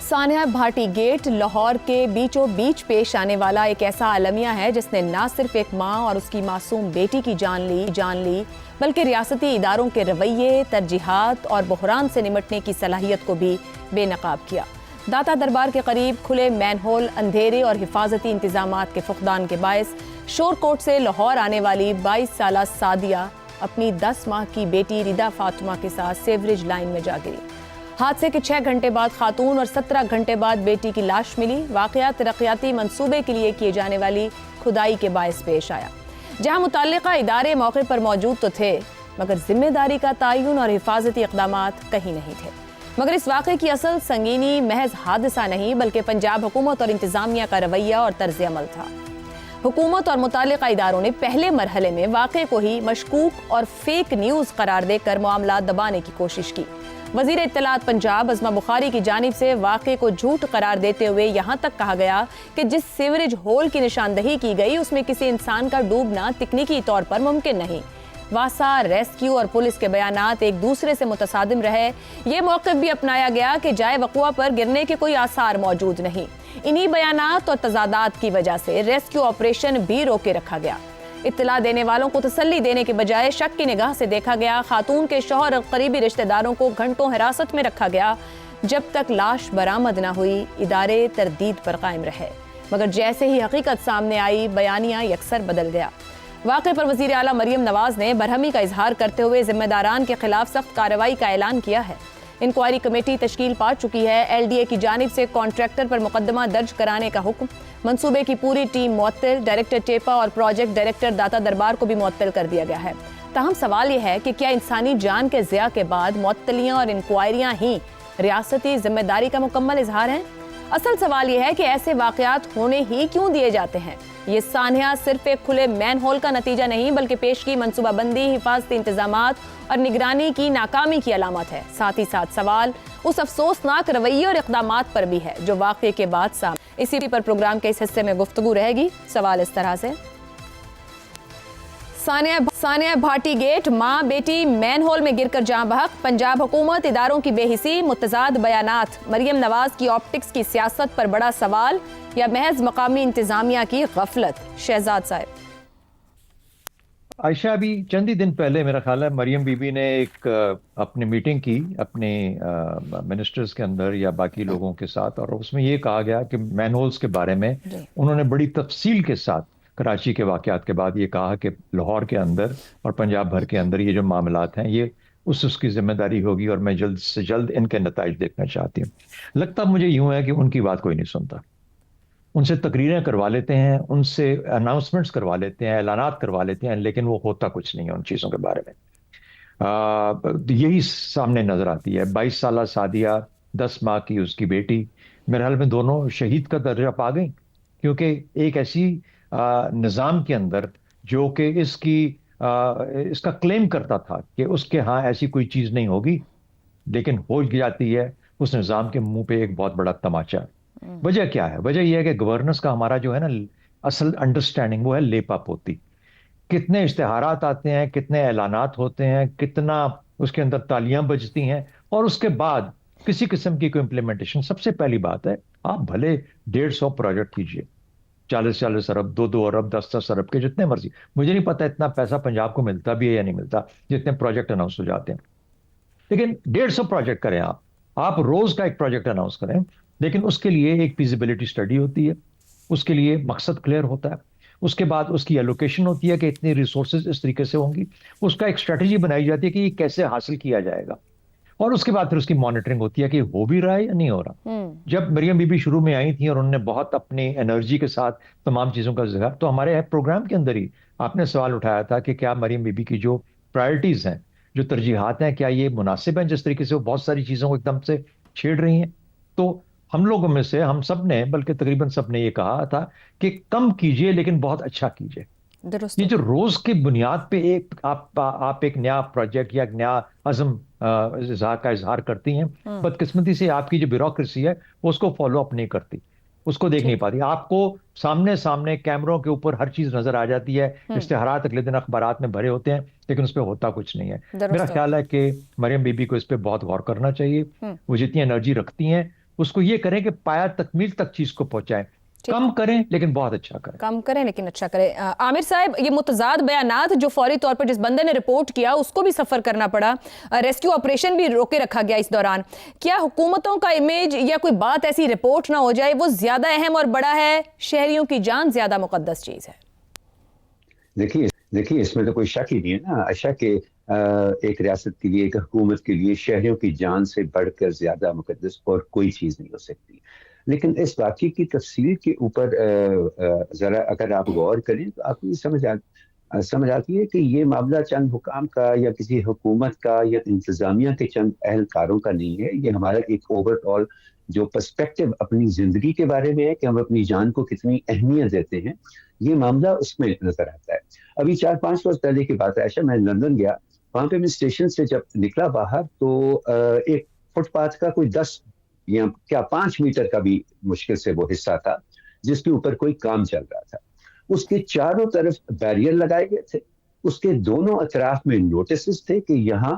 سانحہ بھاٹی گیٹ لاہور کے بیچوں بیچ پیش آنے والا ایک ایسا المیہ ہے جس نے نہ صرف ایک ماں اور اس کی معصوم بیٹی کی جان لی بلکہ ریاستی اداروں کے رویے، ترجیحات اور بحران سے نمٹنے کی صلاحیت کو بھی بے نقاب کیا۔ داتا دربار کے قریب کھلے مین ہول، اندھیرے اور حفاظتی انتظامات کے فقدان کے باعث شور کوٹ سے لاہور آنے والی 22 سالہ سعدیہ اپنی 10 ماہ کی بیٹی ردا فاطمہ کے ساتھ سیوریج لائن میں جا گری۔ حادثے کے 6 گھنٹے بعد خاتون اور 17 گھنٹے بعد بیٹی کی لاش ملی۔ واقعہ ترقیاتی منصوبے کے لیے کیے جانے والی کھدائی کے باعث پیش آیا، جہاں متعلقہ ادارے موقع پر موجود تو تھے مگر ذمہ داری کا تعین اور حفاظتی اقدامات کہیں نہیں تھے۔ مگر اس واقعے کی اصل سنگینی محض حادثہ نہیں بلکہ پنجاب حکومت اور انتظامیہ کا رویہ اور طرز عمل تھا۔ حکومت اور متعلقہ اداروں نے پہلے مرحلے میں واقعے کو ہی مشکوک اور فیک نیوز قرار دے کر معاملات دبانے کی کوشش کی۔ وزیر اطلاعات پنجاب عظمہ بخاری کی جانب سے واقعے کو جھوٹ قرار دیتے ہوئے یہاں تک کہا گیا کہ جس سیوریج ہول کی نشاندہی کی گئی اس میں کسی انسان کا ڈوبنا تکنیکی طور پر ممکن نہیں۔ واسا، ریسکیو اور پولیس کے بیانات ایک دوسرے سے متصادم رہے۔ یہ موقف بھی اپنایا گیا کہ جائے وقوع پر گرنے کے کوئی آثار موجود نہیں۔ انہی بیانات اور تضادات کی وجہ سے ریسکیو آپریشن بھی روکے رکھا گیا۔ اطلاع دینے والوں کو تسلی دینے کے بجائے شک کی نگاہ سے دیکھا گیا۔ خاتون کے شوہر اور قریبی رشتہ داروں کو گھنٹوں حراست میں رکھا گیا۔ جب تک لاش برآمد نہ ہوئی ادارے تردید پر قائم رہے، مگر جیسے ہی حقیقت سامنے آئی بیانیہ یکسر بدل گیا۔ واقعے پر وزیر اعلیٰ مریم نواز نے برہمی کا اظہار کرتے ہوئے ذمہ داران کے خلاف سخت کارروائی کا اعلان کیا ہے۔ انکوائری کمیٹی تشکیل پا چکی ہے۔ ایل ڈی اے کی جانب سے کانٹریکٹر پر مقدمہ درج کرانے کا حکم۔ منصوبے کی پوری ٹیم معطل، ڈائریکٹر ٹیپا اور پروجیکٹ ڈائریکٹر داتا دربار کو بھی معطل کر دیا گیا ہے۔ تاہم سوال یہ ہے کہ کیا انسانی جان کے ضیاع کے بعد معطلیاں اور انکوائریاں ہی ریاستی ذمہ داری کا مکمل اظہار ہیں؟ اصل سوال یہ ہے کہ ایسے واقعات ہونے ہی کیوں دیے جاتے ہیں؟ یہ سانحہ صرف ایک کھلے مین ہول کا نتیجہ نہیں بلکہ پیش کی منصوبہ بندی، حفاظتی انتظامات اور نگرانی کی ناکامی کی علامت ہے۔ ساتھ ہی ساتھ سوال اس افسوسناک رویے اور اقدامات پر بھی ہے جو واقعے کے بعد سامنے۔ اسی پر پروگرام کے اس حصے میں گفتگو رہے گی۔ سوال اس طرح سے، سانحہ بھاٹی گیٹ، ماں بیٹی مین ہول میں گر کر جاں بحق، پنجاب حکومت اداروں کی بے حسی، متضاد بیانات، مریم نواز کی آپٹکس کی سیاست پر بڑا سوال یا محض مقامی انتظامیہ کی غفلت؟ شہزاد صاحب۔ عائشہ، ابھی چند ہی دن پہلے میرا خیال ہے مریم بی بی نے ایک اپنی میٹنگ کی اپنے منسٹرز کے اندر یا باقی لوگوں کے ساتھ، اور اس میں یہ کہا گیا کہ مین ہولز کے بارے میں انہوں نے بڑی تفصیل کے ساتھ کراچی کے واقعات کے بعد یہ کہا کہ لاہور کے اندر اور پنجاب بھر کے اندر یہ جو معاملات ہیں یہ اس کی ذمہ داری ہوگی، اور میں جلد سے جلد ان کے نتائج دیکھنا چاہتی ہوں۔ لگتا مجھے یوں ہے کہ ان کی بات کوئی نہیں سنتا۔ ان سے تقریریں کروا لیتے ہیں، ان سے اناؤنسمنٹس کروا لیتے ہیں، اعلانات کروا لیتے ہیں، لیکن وہ ہوتا کچھ نہیں ہے ان چیزوں کے بارے میں۔ یہی سامنے نظر آتی ہے۔ 22 سالہ سعدیہ، 10 ماہ کی اس کی بیٹی، میرے حال میں دونوں شہید کا درجہ پا گئیں، کیونکہ ایک ایسی نظام کے اندر جو کہ اس کا کلیم کرتا تھا کہ اس کے ہاں ایسی کوئی چیز نہیں ہوگی، لیکن ہو جاتی ہے، اس نظام کے منہ پہ ایک بہت بڑا تماچا۔ وجہ کیا ہے؟ وجہ یہ ہے کہ گورننس کا ہمارا جو ہے نا اصل انڈرسٹینڈنگ وہ ہے لیپا پوتی۔ کتنے اشتہارات آتے ہیں، کتنے اعلانات ہوتے ہیں، کتنا اس کے اندر تالیاں بجتی ہیں، اور اس کے بعد کسی قسم کی کوئی امپلیمنٹیشن۔ سب سے پہلی بات ہے آپ بھلے 150 پروجیکٹ کیجئے، 40 ارب، 2 ارب، 10 ارب کے جتنے مرضی، مجھے نہیں پتا اتنا پیسہ پنجاب کو ملتا بھی ہے یا نہیں ملتا جتنے پروجیکٹ اناؤنس ہو جاتے ہیں، لیکن 150 پروجیکٹ کریں آپ روز کا ایک پروجیکٹ اناؤنس کریں، لیکن اس کے لیے ایک فیزیبلٹی اسٹڈی ہوتی ہے، اس کے لیے مقصد کلیئر ہوتا ہے، اس کے بعد اس کی ایلوکیشن ہوتی ہے کہ اتنی ریسورسز اس طریقے سے ہوں گی، اس کا ایک اسٹریٹجی بنائی جاتی ہے کہ یہ کیسے حاصل کیا جائے گا، اور اس کے بعد پھر اس کی مانیٹرنگ ہوتی ہے کہ ہو بھی رہا ہے یا نہیں ہو رہا۔ جب مریم بی بی شروع میں آئی تھیں اور انہوں نے بہت اپنی انرجی کے ساتھ تمام چیزوں کا ذکر، تو ہمارے پروگرام کے اندر ہی آپ نے سوال اٹھایا تھا کہ کیا مریم بی بی کی جو پرائرٹیز ہیں، جو ترجیحات ہیں، کیا یہ مناسب ہیں جس طریقے سے وہ بہت ساری چیزوں کو ایک دم سے چھیڑ رہی ہیں؟ تو ہم لوگوں میں سے ہم سب نے، بلکہ تقریباً سب نے یہ کہا تھا کہ کم کیجئے لیکن بہت اچھا کیجئے۔ یہ جو روز کی بنیاد پہ آپ ایک نیا پروجیکٹ یا ایک نیا عزم کا اظہار کرتی ہیں، بدقسمتی سے آپ کی جو بیوروکریسی ہے وہ اس کو فالو اپ نہیں کرتی، اس کو دیکھ نہیں پاتی۔ آپ کو سامنے کیمروں کے اوپر ہر چیز نظر آ جاتی ہے، اشتہارات اگلے دن اخبارات میں بھرے ہوتے ہیں، لیکن اس پہ ہوتا کچھ نہیں ہے۔ میرا خیال ہے کہ مریم بی بی کو اس پہ بہت غور کرنا چاہیے۔ وہ جتنی انرجی رکھتی ہیں اس کو یہ کریں کہ پایا تکمیل تک چیز کو پہنچائیں. کم کریں لیکن بہت اچھا کریں. کم کریں لیکن اچھا کریں. عامر صاحب، یہ متضاد بیانات جو فوری طور پر جس بندے نے رپورٹ کیا اس کو بھی سفر کرنا پڑا، ریسکیو آپریشن بھی روکے رکھا گیا اس دوران، کیا حکومتوں کا امیج یا کوئی بات ایسی رپورٹ نہ ہو جائے وہ زیادہ اہم اور بڑا ہے، شہریوں کی جان زیادہ مقدس چیز ہے؟ دیکھیے اس میں تو کوئی شک ہی نہیں ہے نا، ایسا کہ ایک ریاست کے لیے، ایک حکومت کے لیے شہریوں کی جان سے بڑھ کر زیادہ مقدس اور کوئی چیز نہیں ہو سکتی. لیکن اس واقعے کی تفصیل کے اوپر ذرا اگر آپ غور کریں تو آپ کو یہ سمجھ آتی ہے کہ یہ معاملہ چند حکام کا یا کسی حکومت کا یا انتظامیہ کے چند اہلکاروں کا نہیں ہے. یہ ہمارا ایک اوور آل جو پرسپیکٹو اپنی زندگی کے بارے میں ہے کہ ہم اپنی جان کو کتنی اہمیت دیتے ہیں، یہ معاملہ اس میں نظر آتا ہے. ابھی 4-5 روز پہلے کی بات ہے عائشہ، میں لندن گیا، وہاں پہ میں اسٹیشن سے جب نکلا باہر تو ایک فٹ پاتھ کا کوئی 10 یا کیا 5 میٹر کا بھی مشکل سے وہ حصہ تھا جس کے اوپر کوئی کام چل رہا تھا. اس کے چاروں طرف بیریئر لگائے گئے تھے، اس کے دونوں اطراف میں نوٹسز تھے کہ یہاں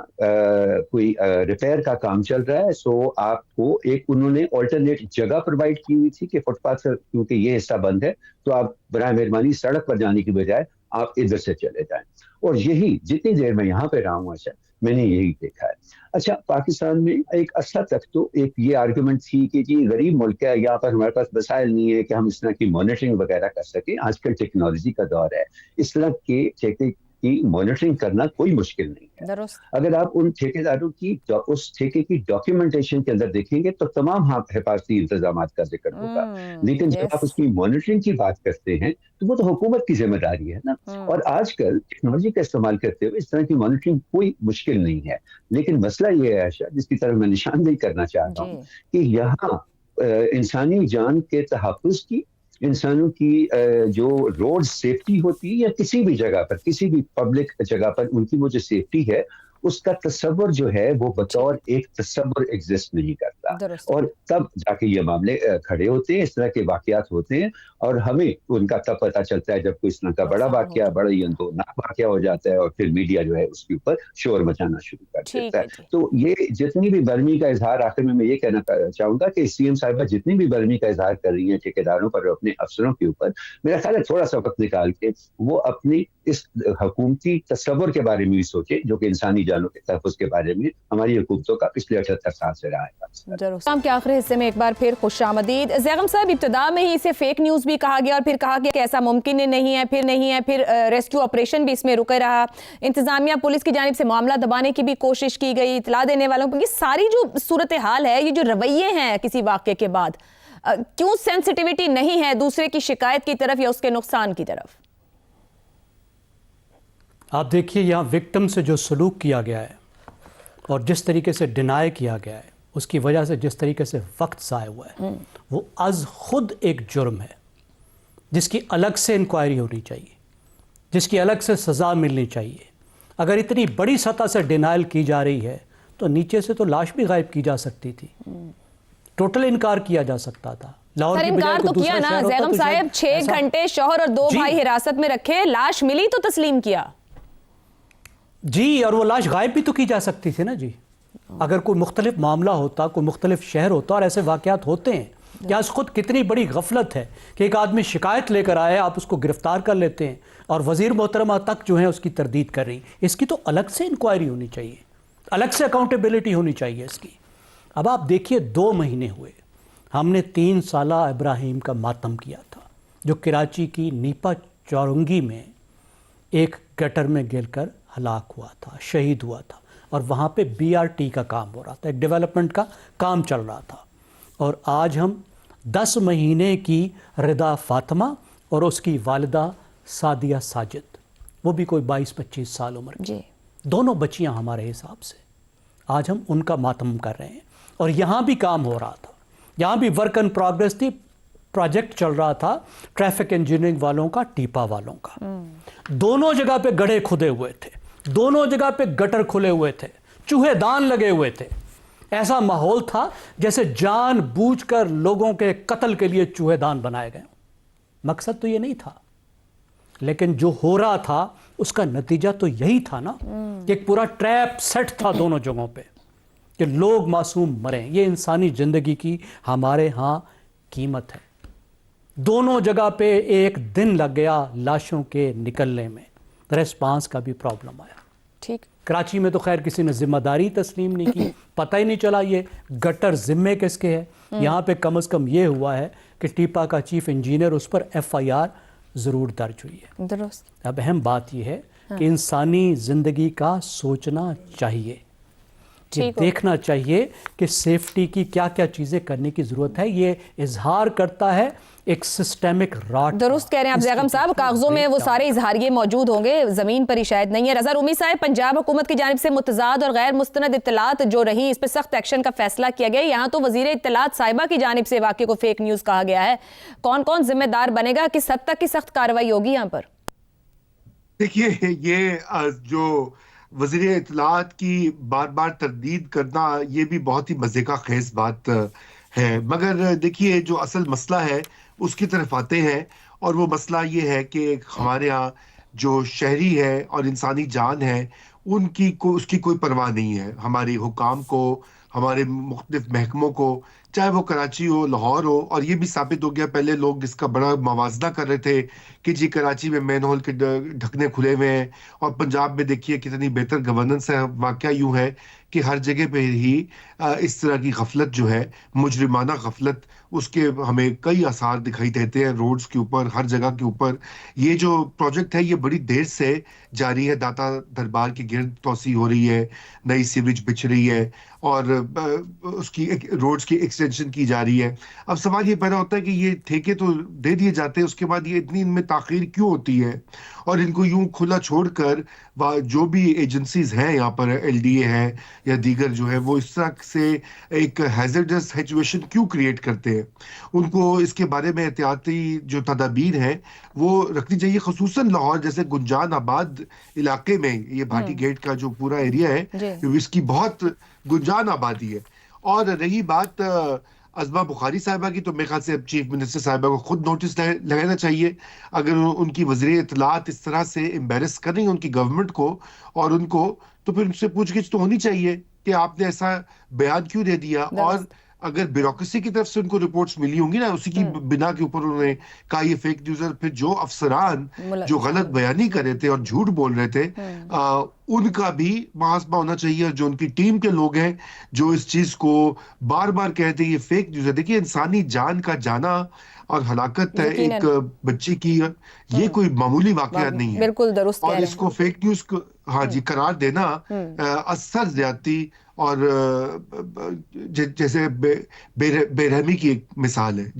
کوئی ریپیئر کا کام چل رہا ہے. سو آپ کو ایک انہوں نے آلٹرنیٹ جگہ پرووائڈ کی ہوئی تھی کہ فٹ پاتھ کیونکہ یہ حصہ بند ہے تو آپ برائے مہربانی سڑک پر جانے کی بجائے آپ ادھر سے چلے جائیں. اور یہی جتنی دیر میں یہاں پہ رہا ہوں اچھا میں نے یہی دیکھا ہے. اچھا پاکستان میں ایک عرصہ تک تو ایک یہ آرگومنٹ تھی کہ جی غریب ملک ہے، یہاں پر ہمارے پاس وسائل نہیں ہے کہ ہم اس طرح کی مانیٹرنگ وغیرہ کر سکیں. آج کل ٹیکنالوجی کا دور ہے، اس طرح کے ٹھیکے کی مانیٹرنگ کرنا کوئی مشکل نہیں ہے. اگر آپ ان ٹھیکیداروں کی اس ٹھیکے کی ڈاکیومنٹیشن کے اندر دیکھیں گے تو تمام حفاظتی انتظامات کا ذکر ہوگا. لیکن جب آپ اس کی مانیٹرنگ کی بات کرتے ہیں تو وہ تو حکومت کی ذمہ داری ہے نا. اور آج کل ٹیکنالوجی کا استعمال کرتے ہوئے اس طرح کی مانیٹرنگ کوئی مشکل نہیں ہے. لیکن مسئلہ یہ ہے عائشہ، جس کی طرف میں نشاندہی کرنا چاہتا ہوں کہ یہاں انسانی جان کے تحفظ کی، انسانوں کی جو روڈ سیفٹی ہوتی ہے یا کسی بھی جگہ پر، کسی بھی پبلک جگہ پر ان کی وہ جو سیفٹی ہے اس کا تصور جو ہے وہ بطور ایک تصور ایگزسٹ نہیں کرتا. اور تب جا کے یہ معاملے کھڑے ہوتے ہیں، اس طرح کے واقعات ہوتے ہیں اور ہمیں ان کا تب پتہ چلتا ہے جب کوئی اس طرح کا بڑا واقعہ، بڑا اندوناک واقعہ ہو جاتا ہے اور پھر میڈیا جو ہے اس کے اوپر شور مچانا شروع کر دیتا ہے. تو یہ جتنی بھی برہمی کا اظہار، آخر میں یہ کہنا چاہوں گا کہ سی ایم صاحبہ جتنی بھی برہمی کا اظہار کر رہی ہیں ٹھیکیداروں پر اور اپنے افسروں کے اوپر، میرا خیال ہے تھوڑا سا وقت نکال کے وہ اپنی اس حکومتی تصور کے بارے میں بھی سوچے جو کہ انسانی جانوں کے تحفظ کے بارے میں ہماری حکومتوں کا پچھلے 78 سال سے رہا ہے. پروگرام کے آخری حصے میں ایک بار پھر خوش آمدید. زیغم صاحب، ابتدا میں ہی اسے فیک نیوز بھی کہا گیا اور پھر کہا گیا کہ ایسا ممکن نہیں ہے، پھر ریسکیو آپریشن بھی اس میں رکے رہا، انتظامیہ پولیس کی جانب سے معاملہ دبانے کی بھی کوشش کی گئی، اطلاع دینے والوں کو. یہ ساری جو صورتحال ہے، یہ جو رویے ہیں کسی واقعے کے بعد، کیوں سینسٹیوٹی نہیں ہے دوسرے کی شکایت کی طرف یا اس کے نقصان کی طرف؟ آپ دیکھیے یہاں وکٹم سے جو سلوک کیا گیا ہے اور جس طریقے سے ڈینائی کیا گیا ہے، اس کی وجہ سے جس طریقے سے وقت ضائع ہوا ہے، وہ از خود ایک جرم ہے جس کی الگ سے انکوائری ہونی چاہیے، جس کی الگ سے سزا ملنی چاہیے. اگر اتنی بڑی سطح سے ڈینائل کی جا رہی ہے تو نیچے سے تو لاش بھی غائب کی جا سکتی تھی، ٹوٹل انکار کیا جا سکتا تھا. سر انکار تو کیا نا زیغم صاحب، 6 گھنٹے شوہر اور 2 بھائی حراست میں رکھے، لاش ملی تو تسلیم کیا جی، اور وہ لاش غائب بھی تو کی جا سکتی تھی نا جی. اگر کوئی مختلف معاملہ ہوتا، کوئی مختلف شہر ہوتا، اور ایسے واقعات ہوتے ہیں کہ آج خود کتنی بڑی غفلت ہے کہ ایک آدمی شکایت لے کر آئے، آپ اس کو گرفتار کر لیتے ہیں اور وزیر محترمہ تک جو ہے اس کی تردید کر رہی. اس کی تو الگ سے انکوائری ہونی چاہیے، الگ سے اکاؤنٹیبلٹی ہونی چاہیے اس کی. اب آپ دیکھیے 2 مہینے ہوئے ہم نے 3 سالہ ابراہیم کا ماتم کیا تھا جو کراچی کی نیپا چورنگی میں ایک گٹر میں گر کر ہلاک ہوا تھا، شہید ہوا تھا، اور وہاں پہ BRT کا کام ہو رہا تھا، ایک ڈیولپمنٹ کا کام چل رہا تھا. اور آج ہم 10 مہینے کی رضا فاطمہ اور اس کی والدہ سعدیہ ساجد، وہ بھی کوئی 22-25 سال عمر کی، دونوں بچیاں ہمارے حساب سے، آج ہم ان کا ماتم کر رہے ہیں. اور یہاں بھی کام ہو رہا تھا، یہاں بھی ورک ان پروگرس تھی، پروجیکٹ چل رہا تھا ٹریفک انجینئرنگ والوں کا، ٹیپا والوں کا. دونوں جگہ پہ گڑھے کھدے ہوئے تھے، دونوں جگہ پہ گٹر کھلے ہوئے تھے، چوہے دان لگے ہوئے تھے. ایسا ماحول تھا جیسے جان بوجھ کر لوگوں کے قتل کے لیے چوہے دان بنائے گئے. مقصد تو یہ نہیں تھا، لیکن جو ہو رہا تھا اس کا نتیجہ تو یہی تھا نا کہ ایک پورا ٹریپ سیٹ تھا دونوں جگہوں پہ کہ لوگ معصوم مریں. یہ انسانی زندگی کی ہمارے ہاں قیمت ہے. دونوں جگہ پہ ایک دن لگ گیا لاشوں کے نکلنے میں. ریسپانس کا بھی پرابلم آیا. ٹھیک. کراچی میں تو خیر کسی نے ذمہ داری تسلیم نہیں کی, پتہ ہی نہیں چلا یہ گٹر ذمے کس کے ہے. یہاں پہ کم از کم یہ ہوا ہے کہ ٹیپا کا چیف انجینئر, اس پر FIR ضرور درج ہوئی ہے. درست. اب اہم بات یہ ہے کہ انسانی زندگی کا سوچنا چاہیے, یہ دیکھنا چاہیے کہ سیفٹی کی کیا کیا چیزیں کرنے کی ضرورت ہے. یہ اظہار کرتا ہے ایک سسٹمک راٹ. درست کہہ رہے ہیں آپ زیغم صاحب, کاغذوں میں وہ سارے اظہاریے موجود ہوں گے, زمین پر ہی شاید نہیں ہے. رضا رومی صاحب, پنجاب حکومت کی جانب سے متضاد اور غیر مستند اطلاعات جو رہی, اس پہ سخت ایکشن کا فیصلہ کیا گیا. یہاں تو وزیر اطلاعات صاحبہ کی جانب سے واقعے کو فیک نیوز کہا گیا ہے. کون کون ذمہ دار بنے گا, کس حد تک کی سخت کارروائی ہوگی یہاں پر؟ دیکھیے, یہ جو وزیر اطلاعات کی بار بار تردید کرنا, یہ بھی بہت ہی مزے کا خیز بات ہے. مگر دیکھیے, جو اصل مسئلہ ہے اس کی طرف آتے ہیں, اور وہ مسئلہ یہ ہے کہ ہمارے ہاں جو شہری ہے اور انسانی جان ہے, اس کی کوئی پرواہ نہیں ہے. ہماری حکام کو, ہمارے مختلف محکموں کو, چاہے وہ کراچی ہو, لاہور ہو, اور یہ بھی ثابت ہو گیا, پہلے لوگ اس کا بڑا موازنہ کر رہے تھے کہ جی کراچی میں مین ہول کے ڈھکنے کھلے ہوئے ہیں, اور پنجاب میں دیکھیے کتنی بہتر گورننس ہے. واقعہ یوں ہے کہ ہر جگہ پہ ہی اس طرح کی غفلت جو ہے, مجرمانہ غفلت, اس کے ہمیں کئی آثار دکھائی دیتے ہیں روڈز کے اوپر, ہر جگہ کے اوپر. یہ جو پروجیکٹ ہے یہ بڑی دیر سے جاری ہے, داتا دربار کے گرد توسیع ہو رہی ہے, نئی سیوریج بچھ رہی ہے, اور اس کی روڈز کی ایکسٹینشن کی جا رہی ہے. اب سوال یہ پیدا ہوتا ہے کہ یہ ٹھیکے تو دے دیے جاتے ہیں, اس کے بعد یہ اتنی ان میں تاخیر کیوں ہوتی ہے, اور ان کو یوں کھلا چھوڑ کر جو بھی ایجنسیز ہیں یہاں پر, LDA ہے یا دیگر جو ہے, وہ اس طرح سے ایک ہیزرڈس سچویشن کیوں کریٹ کرتے ہیں. ان کو اس کے بارے میں احتیاطی جو تدابیر ہیں وہ رکھنی چاہیے, خصوصاً لاہور جیسے گنجان آباد علاقے میں. یہ بھاٹی گیٹ کا جو پورا ایریا ہے, اس کی بہت گنجان آبادی ہے. اور رہی بات ازما بخاری صاحبہ کی, تو میرے خیال سے چیف منسٹر صاحبہ کو خود نوٹس لگانا چاہیے. اگر ان کی وزیر اطلاعات اس طرح سے امبیرس کر رہی ہیں ان کی گورنمنٹ کو اور ان کو, تو پھر ان سے پوچھ گچھ تو ہونی چاہیے کہ آپ نے ایسا بیان کیوں دے دیا. اور اگر بیوروکریسی کی طرف سے ان کو رپورٹس ملی ہوں گی نا, اسی کی بنا کے اوپر انہوں نے کہا یہ فیک نیوز ہے, پھر جو افسران جو غلط بیانی کر رہے تھے اور جھوٹ بول رہے تھے, ان کا بھی محاسبہ ہونا چاہیے. اور جو ان کی ٹیم کے لوگ ہیں جو اس چیز کو بار بار کہتے ہیں یہ فیک نیوز ہے. دیکھیے, انسانی جان کا جانا اور ہلاکت ہے ایک بچی کی, یہ کوئی معمولی واقعات نہیں ہے. بالکل درست. اور اس کو فیک نیوز کو ہاں جی قرار دینا اثر زیادتی اور جیسے بے رحمی کی ایک مثال ہے.